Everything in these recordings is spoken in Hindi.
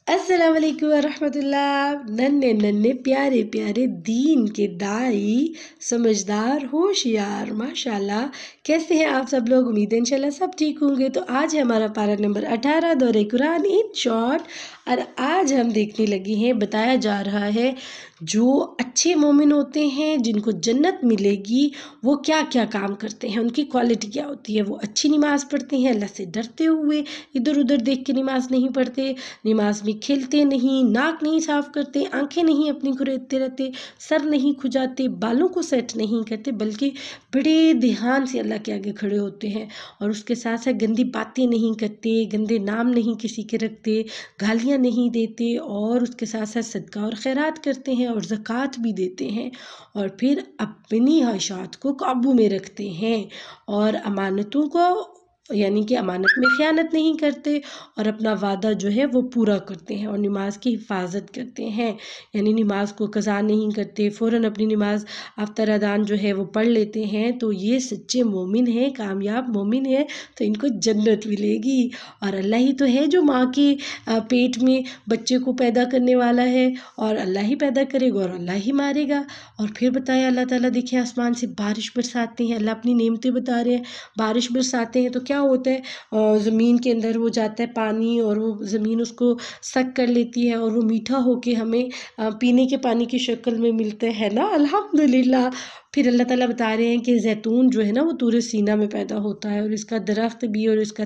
अस्सलाम वालेकुम वरहमतुल्लाह। नन्हे नन्हे प्यारे प्यारे दीन के दाई, समझदार होशियार, माशाल्लाह। कैसे हैं आप सब लोग? उम्मीद है इंशाल्लाह सब ठीक होंगे। तो आज है हमारा पारा नंबर 18 दौरे कुरान इन शॉर्ट। और आज हम देखने लगे हैं, बताया जा रहा है जो अच्छे मोमिन होते हैं जिनको जन्नत मिलेगी वो क्या क्या काम करते हैं, उनकी क्वालिटी क्या होती है। वो अच्छी नमाज़ पढ़ते हैं, अल्लाह से डरते हुए, इधर उधर देख के नमाज़ नहीं पढ़ते, नमाज में खिलते नहीं, नाक नहीं साफ करते, आंखें नहीं अपनी कुरेदते रहते, सर नहीं खुजाते, बालों को सेट नहीं करते, बल्कि बड़े ध्यान से अल्लाह के आगे खड़े होते हैं। और उसके साथ साथ गंदी बातें नहीं करते, गंदे नाम नहीं किसी के रखते, गालियाँ नहीं देते, और उसके साथ साथ सदका और खैरात करते हैं और ज़कात भी देते हैं। और फिर अपनी ख्वाहिशात को काबू में रखते हैं और अमानतों को, यानी कि अमानत में ख़यानत नहीं करते, और अपना वादा जो है वो पूरा करते हैं, और नमाज की हिफाजत करते हैं, यानी नमाज को कज़ा नहीं करते, फ़ौरन अपनी नमाज आफ्तर अदान जो है वो पढ़ लेते हैं। तो ये सच्चे मोमिन हैं, कामयाब मोमिन हैं, तो इनको जन्नत मिलेगी। और अल्लाह ही तो है जो माँ के पेट में बच्चे को पैदा करने वाला है, और अल्लाह ही पैदा करेगा और अल्लाह ही मारेगा। और फिर बताया अल्लाह ताला, देखिए आसमान से बारिश बरसाते हैं, अल्लाह अपनी नेमतें बता रहे हैं। बारिश बरसाते हैं तो क्या होता है, ज़मीन के अंदर वो जाता है पानी, और वो ज़मीन उसको सक कर लेती है, और वो मीठा होके हमें पीने के पानी की शक्ल में मिलते हैं ना, अल्हम्दुलिल्लाह। फिर अल्लाह ताला बता रहे हैं कि जैतून जो है ना वो तूरे सीना में पैदा होता है, और इसका दरख्त भी और इसका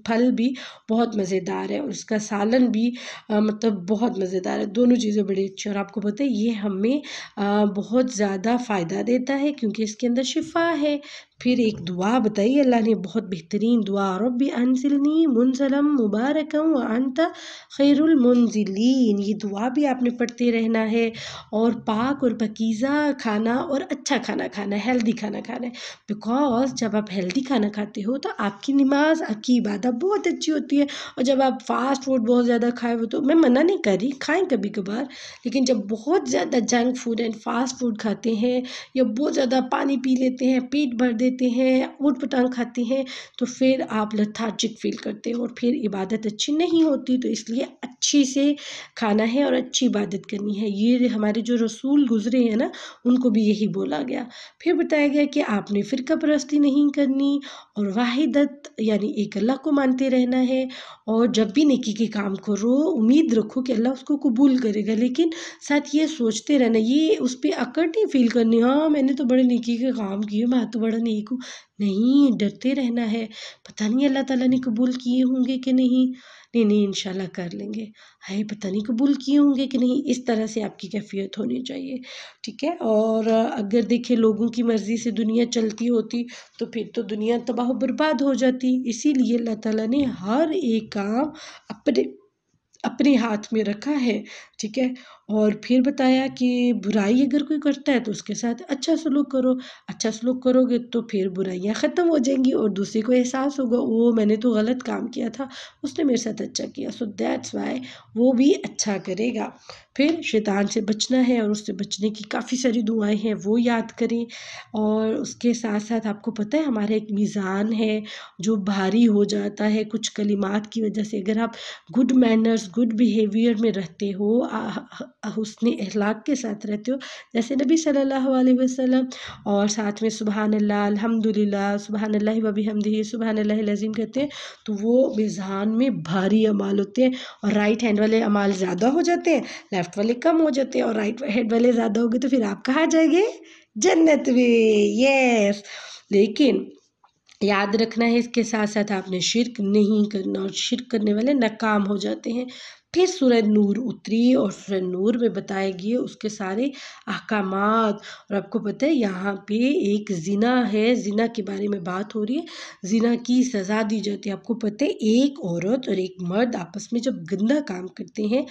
फल भी बहुत मज़ेदार है, और इसका सालन भी मतलब बहुत मज़ेदार है। दोनों चीज़ें बड़ी अच्छी, और आपको पता है ये हमें बहुत ज़्यादा फ़ायदा देता है क्योंकि इसके अंदर शिफा है। फिर एक दुआ बताई अल्लाह ने, बहुत बेहतरीन दुआ, रब्बी अंसिलनी मुनसलम मुबारकम व अंता खैरुल मुनजिलीन। ये दुआ भी आपने पढ़ते रहना है, और पाक और पकीज़ा खाना और अच्छा खाना खाना है, हेल्दी खाना खाना है। बिकॉज जब आप हेल्दी खाना खाते हो तो आपकी नमाज, आपकी इबादत बहुत अच्छी होती है। और जब आप फास्ट फूड बहुत ज़्यादा खाए हो, तो मैं मना नहीं कर रही, खाएं कभी कभार, लेकिन जब बहुत ज़्यादा junk food and fast food खाते हैं, या बहुत ज़्यादा पानी पी लेते हैं, पेट भर देते हैं, ऊट पटांग खाते हैं, तो फिर आप लेथार्जिक फील करते हो, और फिर इबादत अच्छी नहीं होती। तो इसलिए अच्छी से खाना है और अच्छी इबादत करनी है। ये हमारे जो रसूल गुजरे हैं ना, उनको भी यही बोला गया। फिर बताया गया कि आपने फ़िरका परस्ती नहीं करनी, और वाहिदत यानी एक अल्लाह को मानते रहना है। और जब भी नेकी के काम करो, उम्मीद रखो कि अल्लाह उसको कबूल करेगा, लेकिन साथ ये सोचते रहना, ये उस पर अकड़ नहीं फील करनी, हाँ मैंने तो बड़े नेकी के काम किए, मैं तो बड़ा नेक हूँ। नहीं, डरते रहना है, पता नहीं अल्लाह ताला ने कबूल किए होंगे कि नहीं। नहीं नहीं, इंशाल्लाह कर लेंगे। हाय, पता नहीं कबूल किए होंगे कि नहीं। इस तरह से आपकी कैफियत होनी चाहिए, ठीक है। और अगर देखिए लोगों की मर्ज़ी से दुनिया चलती होती तो फिर तो दुनिया तबाह बर्बाद हो जाती। इसीलिए अल्लाह ताला ने हर एक काम अपने अपने हाथ में रखा है, ठीक है। और फिर बताया कि बुराई अगर कोई करता है तो उसके साथ अच्छा सलूक करो। अच्छा सलूक करोगे तो फिर बुराइयां ख़त्म हो जाएंगी, और दूसरे को एहसास होगा ओ मैंने तो गलत काम किया था, उसने मेरे साथ अच्छा किया, सो दैट्स वाई वो भी अच्छा करेगा। फिर शैतान से बचना है, और उससे बचने की काफ़ी सारी दुआएं हैं, वो याद करें। और उसके साथ साथ आपको पता है हमारा एक मीज़ान है जो भारी हो जाता है कुछ कलिमात की वजह से। अगर आप गुड मैनर्स, गुड बिहेवियर में रहते हो, हुस्न अखलाक के साथ रहते हो, जैसे नबी सल्लल्लाहु अलैहि वसल्लम, और साथ में सुबहान अल्लाह, अल्हम्दुलिल्लाह, सुबहान अल्लाह व बिहम्दिही, सुबहान अल्लाहिल अज़ीम कहते हैं, तो वो मीज़ान में भारी अमाल होते हैं। और राइट हैंड वाले अमाल ज़्यादा हो जाते हैं, लेफ़्ट वाले कम हो जाते हैं, और राइट हैंड वाले ज़्यादा हो गए तो फिर आप कहाँ जाएंगे? जन्नत में, यस। लेकिन याद रखना है, इसके साथ साथ आपने शिर्क नहीं करना, और शिर्क करने वाले नाकाम हो जाते हैं। फिर सूरह नूर उतरी, और सूरह नूर में बताए गए उसके सारे अहकामात। और आपको पता है यहाँ पे एक जिना है, जिना के बारे में बात हो रही है, जिना की सज़ा दी जाती है। आपको पता है एक औरत और एक मर्द आपस में जब गंदा काम करते हैं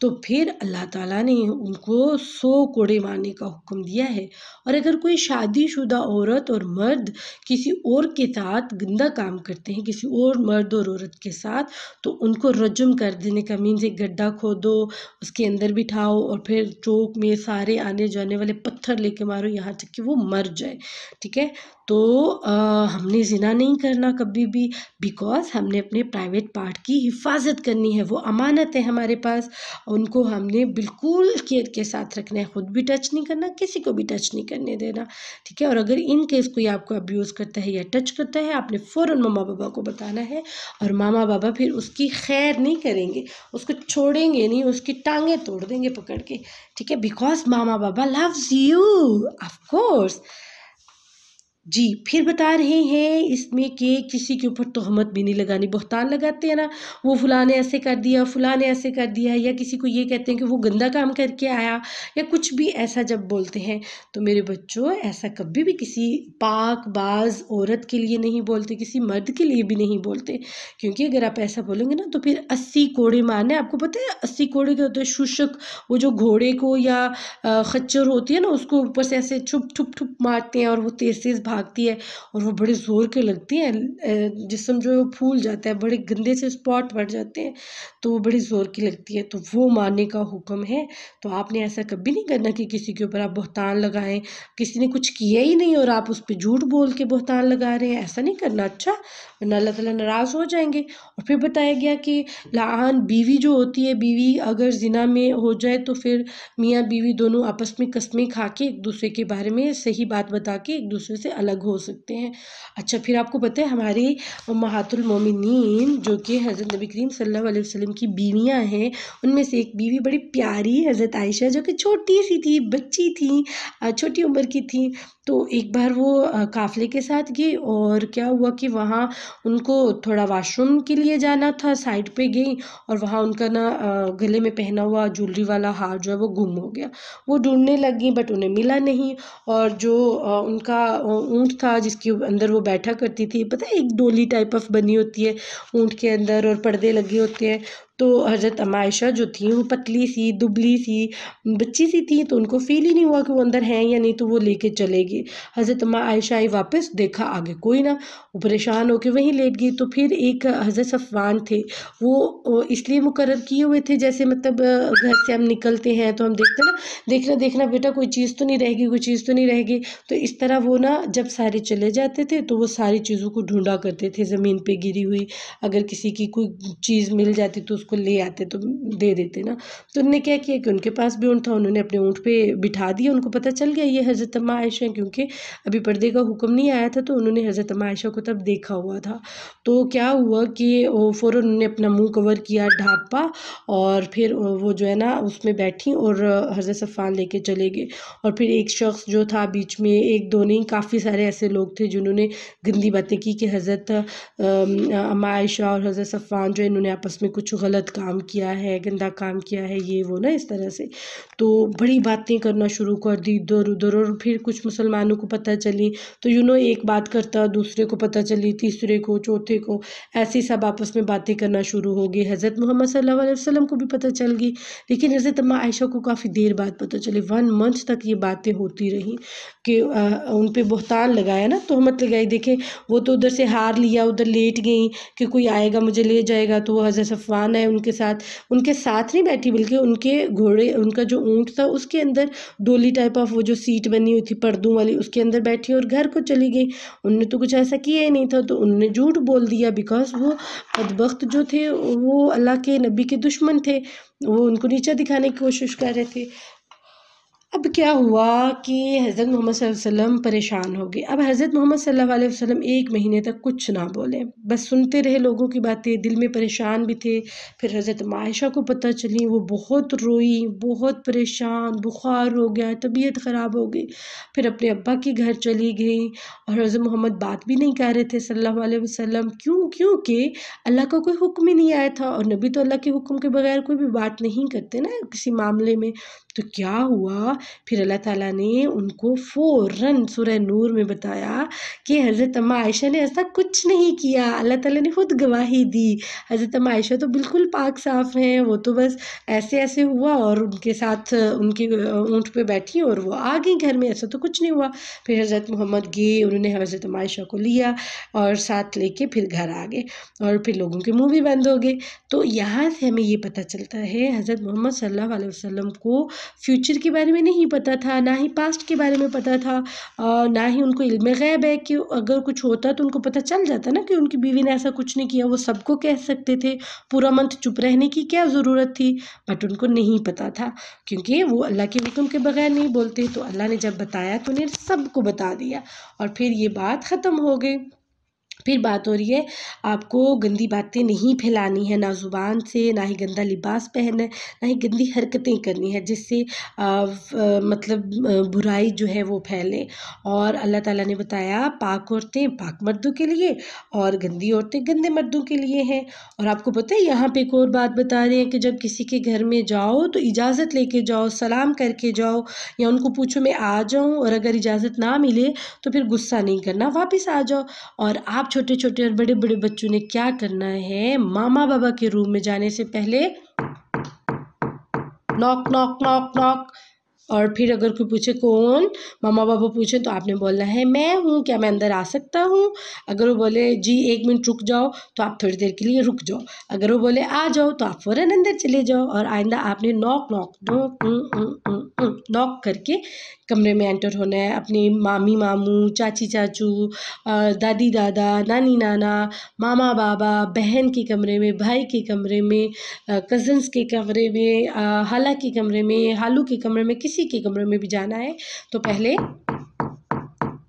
तो फिर अल्लाह ताला ने उनको 100 कोड़े मारने का हुक्म दिया है। और अगर कोई शादीशुदा औरत और मर्द किसी और के साथ गंदा काम करते हैं, किसी और मर्द और औरत के साथ, तो उनको रजम कर देने का मीन्स एक गड्ढा खोदो, उसके अंदर बिठाओ, और फिर चौक में सारे आने जाने वाले पत्थर लेके मारो यहाँ तक कि वो मर जाए, ठीक है। तो हमने ज़िना नहीं करना कभी भी, बिकॉज़ हमने अपने प्राइवेट पार्ट की हिफाजत करनी है, वो अमानत है हमारे पास, उनको हमने बिल्कुल केयर के साथ रखना है, खुद भी टच नहीं करना, किसी को भी टच नहीं करने देना, ठीक है। और अगर इन केस कोई आपको अब्यूज़ करता है या टच करता है, आपने फ़ौरन मम्मा पापा को बताना है, और मामा पापा फिर उसकी खैर नहीं करेंगे, उसको छोड़ेंगे नहीं, उसकी टांगें तोड़ देंगे पकड़ के, ठीक है, बिकॉज़ मामा पापा लव्स यू, ऑफ कोर्स। जी, फिर बता रहे हैं इसमें कि किसी के ऊपर तोहमत भी नहीं लगानी, बहतान लगाते हैं ना, वो फलां ने ऐसे कर दिया, फलां ने ऐसे कर दिया, या किसी को ये कहते हैं कि वो गंदा काम करके आया, या कुछ भी ऐसा जब बोलते हैं, तो मेरे बच्चों ऐसा कभी भी किसी पाक बाज औरत के लिए नहीं बोलते, किसी मर्द के लिए भी नहीं बोलते, क्योंकि अगर आप ऐसा बोलेंगे ना तो फिर 80 कोड़े मारने। आपको पता है 80 कोड़े क्या होते हैं? शूशक, वो जो घोड़े को या खच्चर होती है ना, उसको ऊपर से ऐसे छुप ठुप ठुप मारते हैं और वो तेज़ तेज़ भागती है और वो बड़े ज़ोर के लगती है, जिस्म जो है वो फूल जाता है, बड़े गंदे से स्पॉट पड़ जाते हैं, तो वो बड़ी ज़ोर की लगती है, तो वो मारने का हुक्म है। तो आपने ऐसा कभी नहीं करना कि किसी के ऊपर आप बहतान लगाएं, किसी ने कुछ किया ही नहीं और आप उस पर झूठ बोल के बहतान लगा रहे हैं, ऐसा नहीं करना, अच्छा, वरना अल्लाह ताला नाराज़ हो जाएंगे। और फिर बताया गया कि लान बीवी जो होती है, बीवी अगर जिना में हो जाए तो फिर मियाँ बीवी दोनों आपस में कस्में खा के एक दूसरे के बारे में सही बात बता के एक दूसरे से अलग हो सकते हैं। अच्छा, फिर आपको पता है हमारे उम्महातुल मोमिनीन जो कि हज़रत नबी करीम सल्लल्लाहु अलैहि वसल्लम की बीवियाँ हैं, उनमें से एक बीवी बड़ी प्यारी हज़रत आयशा, जो कि छोटी सी थी, बच्ची थी, छोटी उम्र की थी। तो एक बार वो काफ़िले के साथ गई और क्या हुआ कि वहाँ उनको थोड़ा वॉशरूम के लिए जाना था, साइड पे गई और वहाँ उनका ना गले में पहना हुआ ज्वेलरी वाला हार जो है वो गुम हो गया। वो ढूंढने लगी बट उन्हें मिला नहीं, और जो उनका ऊँट था जिसके अंदर वो बैठा करती थी, पता है एक डोली टाइप ऑफ बनी होती है ऊँट के अंदर और पर्दे लगे होते हैं, तो हज़रत अम्मा आयशा जो थी वो पतली सी दुबली सी बच्ची सी थी, तो उनको फील ही नहीं हुआ कि वो अंदर हैं या नहीं, तो वो लेके चलेगी। हज़रत अम्मा आयशा आई वापस, देखा आगे कोई ना, वो परेशान होकर वहीं लेट गई। तो फिर एक हज़रत सफ़वान थे, वो इसलिए मुकर्रर किए हुए थे, जैसे मतलब घर से हम निकलते हैं तो हम देखते हैं ना, देखना देखना बेटा कोई चीज़ तो नहीं रहेगी, कोई चीज़ तो नहीं रहेगी, तो इस तरह वो ना जब सारे चले जाते थे तो वो सारी चीज़ों को ढूंढा करते थे, ज़मीन पे गिरी हुई अगर किसी की कोई चीज़ मिल जाती तो उसको ले आते, तो दे देते ना। तो उन्होंने क्या किया कि उनके पास भी ऊँट था, उन्होंने अपने ऊँट पे बिठा दिया, उनको पता चल गया ये हज़रत अम्मा आयशा हैं, क्योंकि अभी पर्दे का हुक्म नहीं आया था, तो उन्होंने हज़रत अम्मा आयशा को तब देखा हुआ था। तो क्या हुआ कि वो फ़ौरन उन्होंने अपना मुँह कवर किया ढाँपा, और फिर वो जो है ना उसमें बैठी और हज़रत सफ़वान लेके चले गए। और फिर एक शख्स जो था बीच में, एक दो नहीं काफ़ी सारे ऐसे लोग थे जिन्होंने गंदी बातें की कि हज़रत अम्मा आयशा और हज़रत सफ़वान जो इन्होंने आपस में कुछ गलत काम किया है, गंदा काम किया है, ये वो ना इस तरह से। तो बड़ी बातें करना शुरू कर दी इधर उधर, और फिर कुछ मुसलमानों को पता चली, तो एक बात करता दूसरे को पता चली, तीसरे को, चौथे को, ऐसे सब आपस में बातें करना शुरू हो गई। हज़रत मोहम्मद सल्लल्लाहु अलैहि वसल्लम को भी पता चल गई, लेकिन हज़रत अम्मा आयशा को काफ़ी देर बाद पता चली। 1 मंथ तक ये बातें होती रहीं कि उन पे बहतान लगाया ना, तोहमत लगाई। देखें, वो तो उधर से हार लिया, उधर लेट गई कि कोई आएगा मुझे ले जाएगा, तो वो हज़रत सफ़वान है उनके साथ नहीं बैठी, बल्कि उनके घोड़े, उनका जो ऊँट था उसके अंदर डोली टाइप ऑफ वो जो सीट बनी हुई थी पर्दों वाली, उसके अंदर बैठी और घर को चली गई। उन्होंने तो कुछ ऐसा किया ही नहीं था, तो उन्होंने झूठ बोल दिया, बिकॉज़ वो बदबख्त जो थे वो अल्लाह के नबी के दुश्मन थे, वो उनको नीचा दिखाने की कोशिश कर रहे थे। अब क्या हुआ कि हज़रत मोहम्मद सल्लल्लाहु अलैहि वसल्लम परेशान हो गए। अब हज़रत मोहम्मद सल्लल्लाहु अलैहि वसल्लम 1 महीने तक कुछ ना बोले, बस सुनते रहे लोगों की बातें, दिल में परेशान भी थे। फिर हज़रत आयशा को पता चली, वो बहुत रोई, बहुत परेशान, बुखार हो गया, तबीयत ख़राब हो गई। फिर अपने अब्बा के घर चली गई, और हज़रत मोहम्मद बात भी नहीं कर रहे थे सल्लल्लाहु अलैहि वसल्लम। क्योंकि अल्लाह का कोई हुक्म ही नहीं आया था, और नबी तो अल्लाह के हुक्म के बगैर कोई भी बात नहीं करते ना किसी मामले में। तो क्या हुआ, फिर अल्लाह ताला ने उनको फ़ौरन सूरह नूर में बताया कि हज़रत अम्मा आयशा ने ऐसा कुछ नहीं किया। अल्लाह ताला ने खुद गवाही दी, हज़रत अम्मा आयशा तो बिल्कुल पाक साफ़ हैं, वो तो बस ऐसे ऐसे हुआ और उनके साथ उनके ऊँट पे बैठी और वो आ गई घर में, ऐसा तो कुछ नहीं हुआ। फिर हज़रत मोहम्मद गए, उन्होंने हज़रत अम्मा आयशा को लिया और साथ लेके फिर घर आ गए, और फिर लोगों के मुँह भी बंद हो गए। तो यहाँ से हमें ये पता चलता है हज़रत मोहम्मद सल्लल्लाहु अलैहि वसल्लम को फ्यूचर के बारे में नहीं पता था, ना ही पास्ट के बारे में पता था, ना ही उनको इल्म गैब है कि अगर कुछ होता तो उनको पता चल जाता ना कि उनकी बीवी ने ऐसा कुछ नहीं किया। वो सबको कह सकते थे, पूरा मंथ चुप रहने की क्या ज़रूरत थी, बट उनको नहीं पता था क्योंकि वो अल्लाह के हुक्म के बगैर नहीं बोलते। तो अल्लाह ने जब बताया तो उन्हें सबको बता दिया और फिर ये बात ख़त्म हो गई। फिर बात हो रही है, आपको गंदी बातें नहीं फैलानी है, ना ज़ुबान से, ना ही गंदा लिबास पहनना है, ना ही गंदी हरकतें करनी है जिससे मतलब बुराई जो है वो फैले। और अल्लाह ताला ने बताया पाक औरतें पाक मर्दों के लिए और गंदी औरतें गंदे मर्दों के लिए हैं। और आपको पता है यहाँ पे एक और बात बता रहे हैं कि जब किसी के घर में जाओ तो इजाज़त लेके जाओ, सलाम करके जाओ, या उनको पूछो मैं आ जाऊँ, और अगर इजाज़त ना मिले तो फिर गुस्सा नहीं करना, वापस आ जाओ। और आप छोटे छोटे और बड़े बड़े बच्चों ने क्या करना है, मामा बाबा के रूम में जाने से पहले नॉक नॉक नॉक नॉक, और फिर अगर कोई पूछे कौन, मामा बाबा पूछे तो आपने बोलना है मैं हूँ, क्या मैं अंदर आ सकता हूँ। अगर वो बोले जी 1 मिनट रुक जाओ तो आप थोड़ी देर के लिए रुक जाओ। अगर वो बोले आ जाओ तो आप फ़ौरन अंदर चले जाओ। और आइंदा आपने नॉक नॉक नॉक नॉक करके कमरे में एंटर होना है। अपनी मामी मामू, चाची चाचू, दादी दादा, नानी नाना, मामा बाबा, बहन के कमरे में, भाई के कमरे में, कज़न्स के कमरे में, खाला के कमरे में, हालू के कमरे में, किसी के कमरे में भी जाना है तो पहले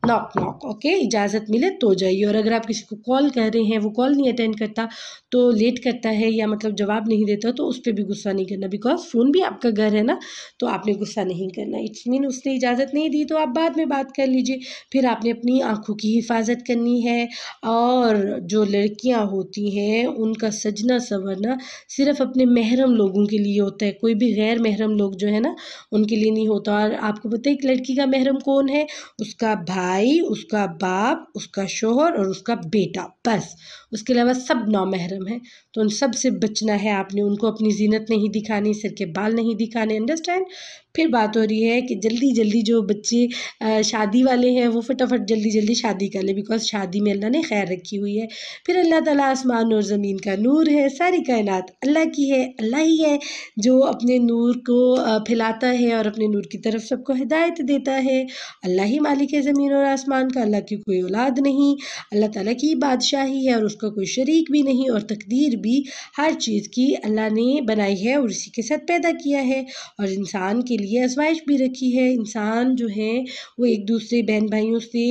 नॉक नॉक, ओके, इजाज़त मिले तो जाइए। और अगर आप किसी को कॉल कर रहे हैं, वो कॉल नहीं अटेंड करता, तो लेट करता है या मतलब जवाब नहीं देता, तो उस पर भी गुस्सा नहीं करना, बिकॉज फ़ोन भी आपका घर है ना, तो आपने गुस्सा नहीं करना। इट्स मीन उसने इजाज़त नहीं दी तो आप बाद में बात कर लीजिए। फिर आपने अपनी आँखों की हिफाजत करनी है। और जो लड़कियाँ होती हैं उनका सजना संवरना सिर्फ अपने महरम लोगों के लिए होता है, कोई भी गैर महरम लोग जो है ना उनके लिए नहीं होता। और आपको पता है एक लड़की का महरम कौन है, उसका भाई, उसका बाप, उसका शौहर और उसका बेटा, बस। उसके अलावा सब नामहरम हैं, तो उन सब से बचना है आपने। उनको अपनी जीनत नहीं दिखानी, सिर के बाल नहीं दिखाने, अंडरस्टैंड। फिर बात हो रही है कि जल्दी जल्दी जो बच्चे शादी वाले हैं वो फटाफट जल्दी जल्दी शादी कर ले, बिकॉज शादी में अल्लाह ने खैर रखी हुई है। फिर अल्लाह ताला आसमान और ज़मीन का नूर है, सारी कायनात अल्लाह की है, अल्लाह ही है जो अपने नूर को फैलाता है और अपने नूर की तरफ सबको हिदायत देता है। अल्लाह ही मालिक है ज़मीन और आसमान का, अल्लाह की कोई औलाद नहीं, अल्लाह ताला की बादशाही है और उसका कोई शरीक भी नहीं। और तकदीर भी हर चीज़ की अल्लाह ने बनाई है और उसी के साथ पैदा किया है। और इंसान के लिए आजमाइश भी रखी है। इंसान जो है वो एक दूसरे बहन भाइयों से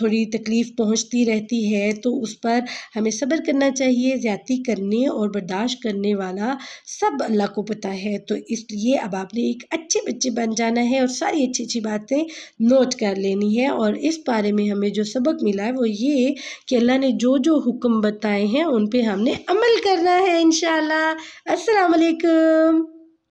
थोड़ी तकलीफ़ पहुंचती रहती है, तो उस पर हमें सब्र करना चाहिए। ज़्यादती करने और बर्दाश्त करने वाला सब अल्लाह को पता है। तो इसलिए अब आपने एक अच्छे बच्चे बन जाना है और सारी अच्छी अच्छी बातें नोट कर लेनी है। और इस बारे में हमें जो सबक मिला है वो ये कि अल्लाह ने जो जो हुक्म बताए हैं उन पे हमने अमल करना है इंशाल्लाह। अस्सलाम वालेकुम।